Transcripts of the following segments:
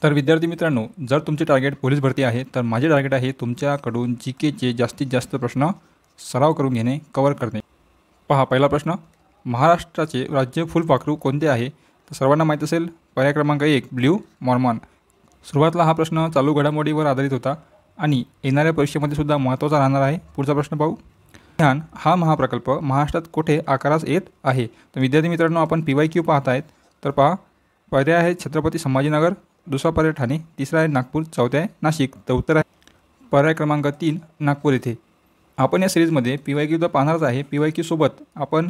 तर विद्यार्थी मित्रांनो, जर तुमचे टार्गेट पोलीस भरती आहे तर माझे टार्गेट आहे तुमच्याकडून जीकेचे जास्तीत जास्त प्रश्न सराव करून घेणे, कव्हर करणे. पहा, पहिला प्रश्न, महाराष्ट्राचे राज्य फुलपाखरू कोणते आहे? तर सर्वांना माहीत असेल, पर्याय क्रमांक 1 ब्ल्यू मॉर्मॉन. सुरुवातीला हा प्रश्न चालू घडामोडीवर आधारित होता आणि येणाऱ्या परीक्षेमध्ये सुद्धा महत्त्वाचा राहणार आहे. पुढचा प्रश्न पाहू. ध्यान हा महाप्रकल्प महाराष्ट्रात कुठे आकारास येत आहे? तर विद्यार्थी मित्रांनो, आपण PYQ पाहत आहेत. तर पहा, पर्याय आहे छत्रपती संभाजीनगर, दुसरा पर्याय ठाणे, तिसरा आहे नागपूर, चौथा आहे नाशिक. तर उत्तर आहे पर्याय क्रमांक 3 नागपूर येथे. आपण या सिरीजमध्ये PYQ तर पाहणारच आहे. PYQ सोबत आपण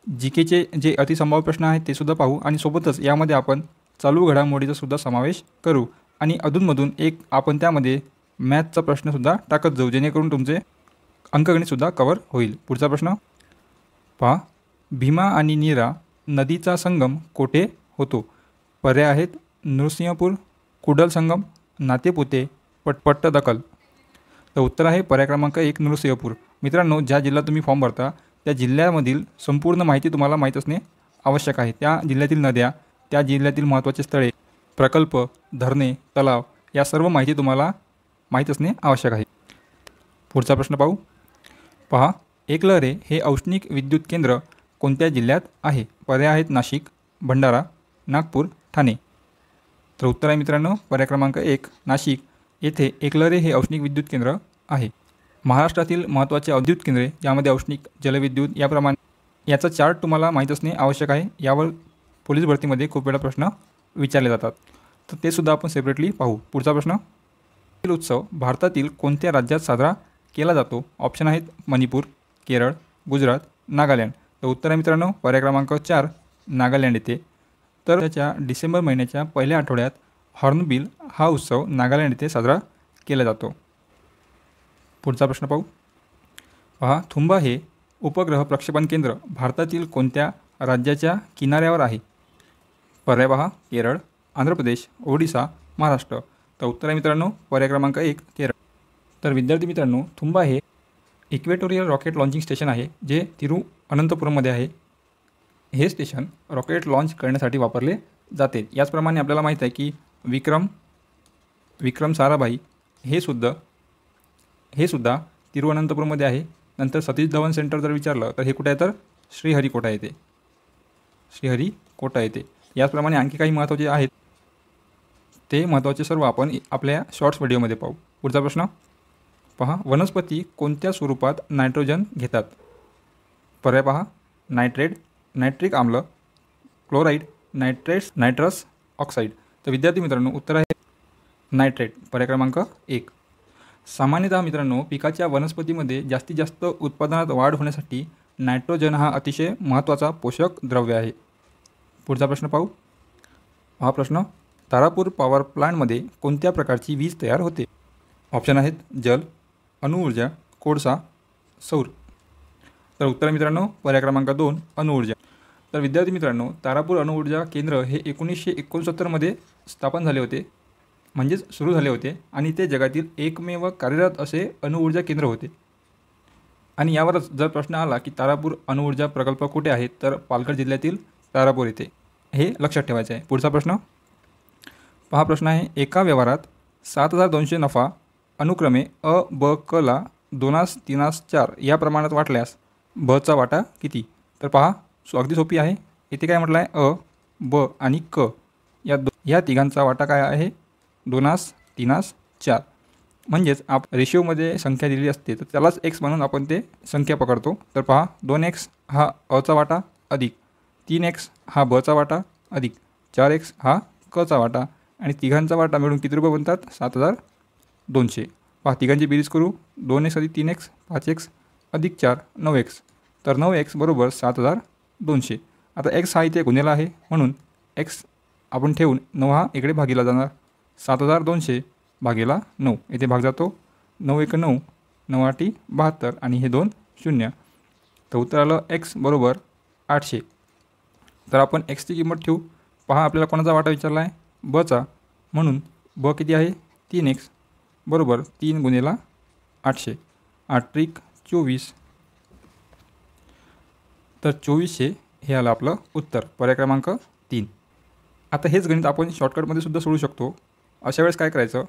जीकेचे जे अतिसंभाव्य प्रश्न आहेत ते सुद्धा पाहू आणि सोबतच यामध्ये आपण चालू घडामोडीचा सुद्धा समावेश करू आणि अधूनमधून एक आपण त्यामध्ये मॅथचा प्रश्नसुद्धा टाकत जाऊ, जेणेकरून तुमचे अंकगणितसुद्धा कव्हर होईल. पुढचा प्रश्न पहा, भीमा आणि नीरा नदीचा संगम कोठे होतो? पर्याय आहेत नृसिंहपूर, कुडल संगम, नातेपुते, पट्टदकल. तर उत्तर आहे पर्याय क्रमांक 1 नृसिंहपूर. मित्रांनो, ज्या जिल्ह्यात तुम्ही फॉर्म भरता त्या जिल्ह्यामधील संपूर्ण माहिती तुम्हाला माहीत असणे आवश्यक आहे. त्या जिल्ह्यातील नद्या, त्या जिल्ह्यातील महत्त्वाचे स्थळे, प्रकल्प, धरणे, तलाव या सर्व माहिती तुम्हाला माहीत असणे आवश्यक आहे. पुढचा प्रश्न पाहू. पहा, एकलहरे हे औष्णिक विद्युत केंद्र कोणत्या जिल्ह्यात आहे? पर्याय आहेत नाशिक, भंडारा, नागपूर, ठाणे. तर उत्तर आहे मित्रांनो पर्याय क्रमांक 1 नाशिक येथे एकलहरे हे औष्णिक विद्युत केंद्र आहे. महाराष्ट्रातील महत्त्वाचे औद्योगिक केंद्रे ज्यामध्ये औष्णिक, जलविद्युत याप्रमाणे याचा चार्ट तुम्हाला माहीत असणे आवश्यक आहे. यावर पोलीस भरतीमध्ये खूप वेळा प्रश्न विचारले जातात, तर ते सुद्धा आपण सेपरेटली पाहू. पुढचा प्रश्न, उत्सव भारतातील कोणत्या राज्यात साजरा केला जातो? ऑप्शन आहेत मणिपूर, केरळ, गुजरात, नागालँड. तर उत्तर आहे मित्रांनो पर्याय क्रमांक 4 नागालँड येथे. तर त्याच्या डिसेंबर महिन्याच्या पहिल्या आठवड्यात हॉर्नबिल हा उत्सव नागालँड येथे साजरा केला जातो. पुढचा प्रश्न पाहू. पहा, थुंबा हे उपग्रह प्रक्षेपण केंद्र भारतातील कोणत्या राज्याच्या किनाऱ्यावर आहे? पर्याय पहा केरळ, आंध्र प्रदेश, ओडिसा, महाराष्ट्र. तर उत्तर आहे मित्रांनो पर्याय क्रमांक 1 केरळ. तर विद्यार्थी मित्रांनो, थुंबा हे इक्वेटोरियल रॉकेट लॉन्चिंग स्टेशन आहे जे तिरुअनंतपुरममध्ये आहे. हे स्टेशन रॉकेट लॉन्च करण्यासाठी वापरले जाते. याचप्रमाणे आपल्याला माहीत आहे की विक्रम साराभाई हे सुद्धा तिरुअनंतपुरमध्ये आहे. नंतर सतीश धवन सेंटर जर विचारलं तर हे कुठे आहे? तर श्रीहरिकोटा येते. याचप्रमाणे आणखी काही महत्त्वाचे आहेत, ते महत्त्वाचे सर्व आपण आपल्या शॉर्ट्स व्हिडिओमध्ये पाहू. पुढचा प्रश्न पहा, वनस्पती कोणत्या स्वरूपात नायट्रोजन घेतात? पर्याय पहा नायट्रेट, नायट्रिक आम्ल, क्लोराईड, नायट्रस ऑक्साईड. तर विद्यार्थी मित्रांनो, उत्तर आहे नायट्रेट, पर्याय क्रमांक 1. सामान्यतः मित्रांनो, पिकाच्या वनस्पतीमध्ये जास्तीत जास्त उत्पादनात वाढ होण्यासाठी नायट्रोजन हा अतिशय महत्त्वाचा पोषक द्रव्य आहे. पुढचा प्रश्न पाहू. हा प्रश्न, तारापूर पॉवर प्लांटमध्ये कोणत्या प्रकारची वीज तयार होते? ऑप्शन आहेत जल, अणुऊर्जा, कोळसा, सौर. तर उत्तर मित्रांनो पर्याय क्रमांक 2 अणुऊर्जा. तर विद्यार्थी मित्रांनो, तारापूर अणुऊर्जा केंद्र हे 1969मध्ये स्थापन झाले होते, म्हणजेच सुरू झाले होते आणि ते जगातील एकमेव कार्यरत असे अणुऊर्जा केंद्र होते. आणि यावरच जर प्रश्न आला की तारापूर अणुऊर्जा प्रकल्प कुठे आहे, तर पालघर जिल्ह्यातील तारापूर येथे. हे लक्षात ठेवायचे आहे. पुढचा प्रश्न पहा, प्रश्न आहे, एका व्यवहारात 7200 नफा अनुक्रमे अ, ब, क ला 2/3/4 या प्रमाणात वाटल्यास बचा वाटा किती? तर पहा, अगदी सोपी आहे. इथे काय म्हटलं आहे, अ, ब आणि क या तिघांचा वाटा काय आहे? 2/3/4. म्हणजेच रेशिओमध्ये संख्या दिलेली असते तर त्यालाच x म्हणून आपण ते संख्या पकडतो. तर पहा, 2x हा अचा वाटा अधिक 3x हा बचा वाटा अधिक 4x हा कचा वाटा आणि तिघांचा वाटा मिळून किती रुपये बनतात? 7200. पहा, तिघांची बेरीज करू. 2x अधिक 3x 5x अधिक 4 9x. तर 9x बरोबर 7200. आता x हा इथे गुन्हेला आहे म्हणून x आपण ठेवून 9 हा इकडे भागीला जाणार. 7200 भागीला 9 इथे भाग जातो. 9 1 9, 9 8 72 आणि हे 2 0. तर उत्तर आलं x बरोबर 800. तर आपण xची किंमत ठेवू. पहा, आपल्याला कोणाचा वाटा विचारला आहे? बचा, म्हणून ब किती आहे? 3x बरोबर 3 गुणिले 800. 8 त्रिक 24. तर 2400 हे आलं आपलं उत्तर, पर्याय क्रमांक 3. आता हेच गणित आपण शॉर्टकटमध्ये सुद्धा सोडू शकतो. अशा वेळेस काय करायचं?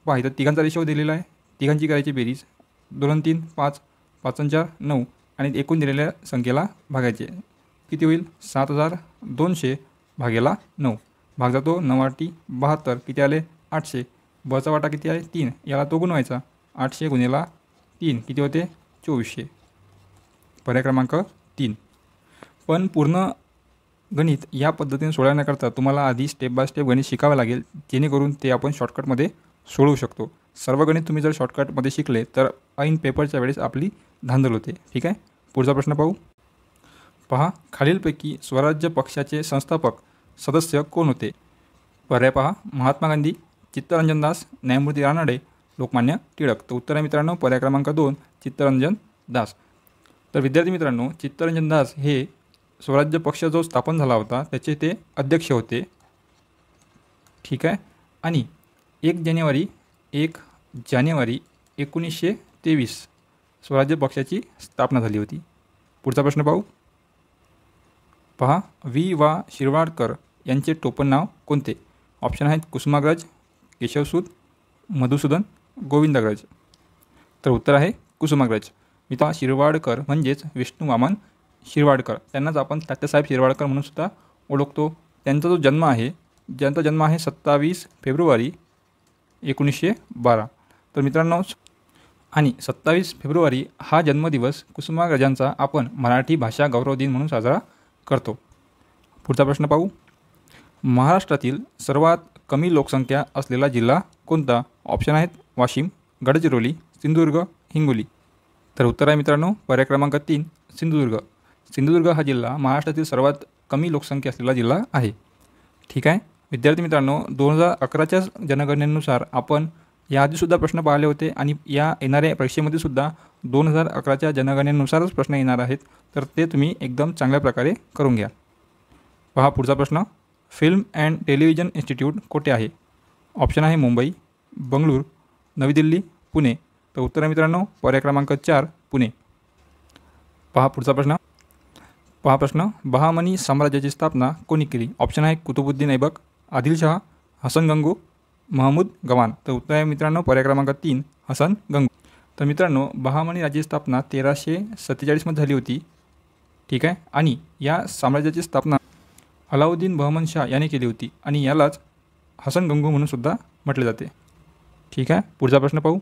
पहा इथं तिघांचा रेशो दिलेला आहे, तिघांची करायची बेरीज 2 आणि 3 5, 5 आणि 4 9 आणि एकूण दिलेल्या संख्येला भागायचे. किती होईल? 7200 भागेला 9. भाग जातो 9 72, किती आले? 800. बचा वाटा किती आहे? 3. याला तो गुणवायचा. 800 गुणिला 3 किती होते? 2400. पर्याय क्रमांक 3. पण पूर्ण गणित या पद्धतीने सोडवण्याकरता तुम्हाला आधी स्टेप बाय स्टेप गणित शिकावे लागेल, जेणेकरून ते आपण शॉर्टकटमध्ये सोडवू शकतो. सर्व गणित तुम्ही जर शॉर्टकटमध्ये शिकले तर ऐन पेपरच्या वेळेस आपली धांदल होते. ठीक आहे, पुढचा प्रश्न पाहू. पहा, खालीलपैकी स्वराज्य पक्षाचे संस्थापक सदस्य कोण होते? पर्याय पहा, महात्मा गांधी, चित्तरंजन दास, न्यायमूर्ती रानडे, लोकमान्य टिळक. तर उत्तर आहे मित्रांनो पर्याय क्रमांक 2 चित्तरंजन दास. तर विद्यार्थी मित्रांनो, चित्तरंजन दास हे स्वराज्य पक्ष जो स्थापन झाला होता त्याचे ते अध्यक्ष होते. ठीक आहे, आणि 1 जानेवारी 1923 स्वराज्य पक्षाची स्थापना झाली होती. पुढचा प्रश्न पाहू. पहा, वा शिरवाडकर यांचे टोपण नाव कोणते? ऑप्शन आहेत कुसुमाग्रज, केशवसूत, मधुसूदन, गोविंदाग्रज. तर उत्तर आहे कुसुमाग्रज. मित्रा, शिरवाडकर म्हणजेच विष्णू वामन शिरवाडकर, त्यांनाच आपण तात्यासाहेब शिरवाडकर म्हणून सुद्धा ओळखतो. त्यांचा जो जन्म आहे, ज्यांचा जन्म आहे 27 फेब्रुवारी 1912. तर मित्रांनो, आणि 27 फेब्रुवारी हा जन्मदिवस कुसुमाग्रजांचा आपण मराठी भाषा गौरव दिन म्हणून साजरा करतो. पुढचा प्रश्न पाहू. महाराष्ट्रातील सर्वात कमी लोकसंख्या असलेला जिल्हा कोणता? ऑप्शन आहेत वाशिम, गडचिरोली, सिंधुदुर्ग, हिंगोली. तर उत्तर आहे मित्रांनो पर्याय क्रमांक 3 सिंधुदुर्ग. सिंधुदुर्ग हा जिल्हा महाराष्ट्रातील सर्वात कमी लोकसंख्या असलेला जिल्हा आहे. ठीक आहे विद्यार्थी मित्रांनो, 2011च्याच जनगणनेनुसार आपण याआधीसुद्धा प्रश्न पाहिले होते आणि या येणाऱ्या परीक्षेमध्ये सुद्धा 2011च्या जनगणनेनुसारच प्रश्न येणार आहेत. तर ते तुम्ही एकदम चांगल्या प्रकारे करून घ्या. पहा पुढचा प्रश्न. फिल्म अँड टेलिव्हिजन इन्स्टिट्यूट कोठे आहे? ऑप्शन आहे मुंबई, बंगळूर, नवी दिल्ली, पुणे. तर उत्तर आहे मित्रांनो पर्याय क्रमांक 4 पुणे. पहा पुढचा प्रश्न. पहा प्रश्न. बहामनी साम्राज्याची स्थापना कोणी केली? ऑप्शन आहे कुतुबुद्दीन ऐबक, आदिलशहा, हसन गंगू, महमूद गवान. तर उत्तर आहे मित्रांनो पर्याय क्रमांक 3 हसन गंगू. तर मित्रांनो, बहामनी राज्याची स्थापना 1347 मध्ये झाली होती. ठीक आहे, आणि या साम्राज्याची स्थापना अलाउद्दीन बहमन शाह याने केली होती आणि यालाच हसन गंगू म्हणून सुद्धा म्हटले जाते. ठीक आहे, पुढचा प्रश्न पाहू.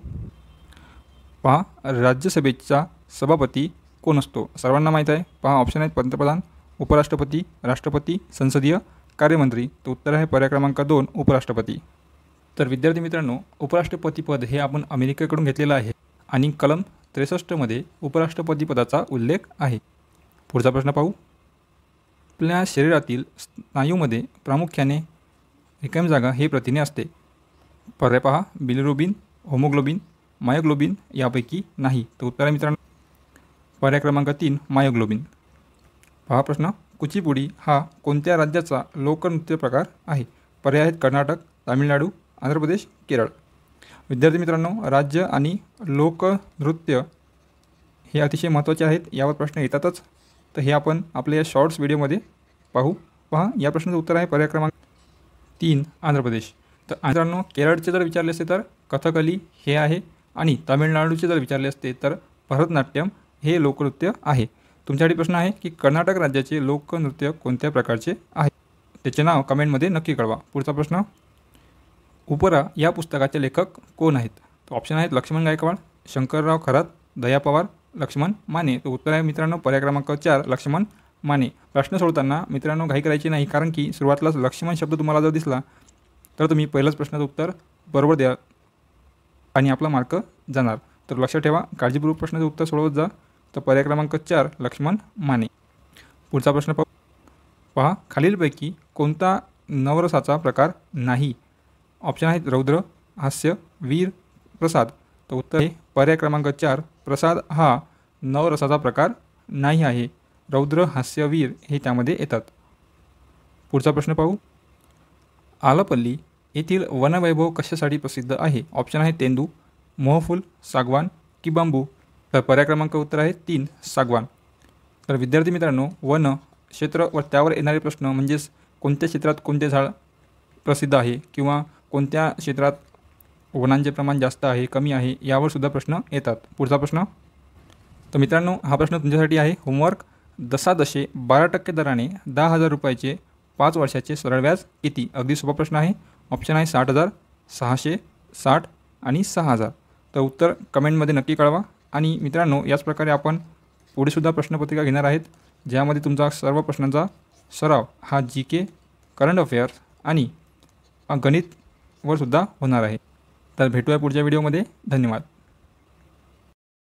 पहा, राज्यसभेचा सभापती कोण असतो? सर्वांना माहीत आहे. पहा ऑप्शन आहेत पंतप्रधान, उपराष्ट्रपती, राष्ट्रपती, संसदीय कार्यमंत्री. तर उत्तर आहे पर्याय क्रमांक 2 उपराष्ट्रपती. तर विद्यार्थी मित्रांनो, उपराष्ट्रपती पद हे आपण अमेरिकेकडून घेतलेलं आहे आणि कलम 63 मध्ये उपराष्ट्रपती पदाचा उल्लेख आहे. पुढचा प्रश्न पाहू. आपल्या शरीरातील स्नायूमध्ये प्रामुख्याने रिकामी जागा हे प्रथिने असते. पर्याय पहा, बिलिरुबिन, होमोग्लोबिन, मायोग्लोबिन यापैकी नाही. तर उत्तर आहे मित्रांनो पर्याय क्रमांक 3 मायोग्लोबिन. पहा प्रश्न. कुचिपुडी हा कोणत्या राज्याचा लोकनृत्य प्रकार आहे? पर्याय आहेत कर्नाटक, तामिळनाडू, आंध्र प्रदेश, केरळ. विद्यार्थी मित्रांनो, राज्य आणि लोकनृत्य हे अतिशय महत्त्वाचे आहेत. यावर प्रश्न येतातच. तर हे आपण आपल्या या शॉर्ट्स व्हिडिओमध्ये पाहू. पहा, या प्रश्नाचं उत्तर आहे पर्याय क्रमांक 3 आंध्र प्रदेश. तर मित्रांनो, केरळचे जर विचारले असते तर कथकली हे आहे आणि तामिळनाडूचे जर विचारले असते तर भरतनाट्यम हे लोकनृत्य आहे. तुमच्यासाठी प्रश्न आहे की कर्नाटक राज्याचे लोकनृत्य कोणत्या प्रकारचे आहे? त्याचे नाव कमेंटमध्ये नक्की कळवा. पुढचा प्रश्न. उपरा या पुस्तकाचे लेखक कोण आहेत? तर ऑप्शन आहेत लक्ष्मण गायकवाड, शंकरराव खरात, दया पवार, लक्ष्मण माने. तर उत्तर आहे मित्रांनो पर्याय क्रमांक 4 लक्ष्मण माने. प्रश्न सोडताना मित्रांनो घाई करायची नाही, कारण की सुरुवातीलाच लक्ष्मण शब्द तुम्हाला जर दिसला तर तुम्ही पहिलंच प्रश्नाचं उत्तर बरोबर द्या आणि आपला मार्क जाणार. तर लक्षात ठेवा, काळजीपूर्वक प्रश्नाचं उत्तर सोडवत जा. तर पर्याय क्रमांक 4 लक्ष्मण माने. पुढचा प्रश्न पहा, खालीलपैकी कोणता नवरसाचा प्रकार नाही? ऑप्शन आहेत रौद्र, हास्य, वीर, प्रसाद. तर उत्तर आहे पर्याय क्रमांक 4 प्रसाद हा नवरसाचा प्रकार नाही आहे. रौद्र, हास्य, वीर हे त्यामध्ये येतात. पुढचा प्रश्न पाहू. आलपल्ली येथील वनवैभव कशासाठी प्रसिद्ध आहे? ऑप्शन आहे तेंदू, मोहफूल, सागवान की बांबू. तर पर्याय क्रमांक उत्तर आहे 3 सागवान. तर विद्यार्थी मित्रांनो, वन क्षेत्र व त्यावर येणारे प्रश्न म्हणजेच कोणत्या क्षेत्रात कोणते झाड प्रसिद्ध आहे किंवा कोणत्या क्षेत्रात वनांचे प्रमाण जास्त आहे कमी आहे यावर सुद्धा प्रश्न येतात. पुढचा प्रश्न. तर मित्रांनो, हा प्रश्न तुमच्यासाठी आहे. होमवर्क. दशादशे 12% दराने 10,000 रुपयाचे 5 वर्षाचे सरळ व्याज किती? अगदी सोपा प्रश्न आहे. ऑप्शन आहे 60,000, 600, 60 आणि 6,000. तर उत्तर कमेंटमध्ये नक्की कळवा. आणि मित्रांनो, याच प्रकारे आपण पुढेसुद्धा प्रश्नपत्रिका घेणार आहेत, ज्यामध्ये तुमचा सर्व प्रश्नांचा सराव हा GK, करंट अफेअर्स आणि गणितवर सुद्धा होणार आहे. तर भेटूया पुढच्या व्हिडिओमध्ये. धन्यवाद.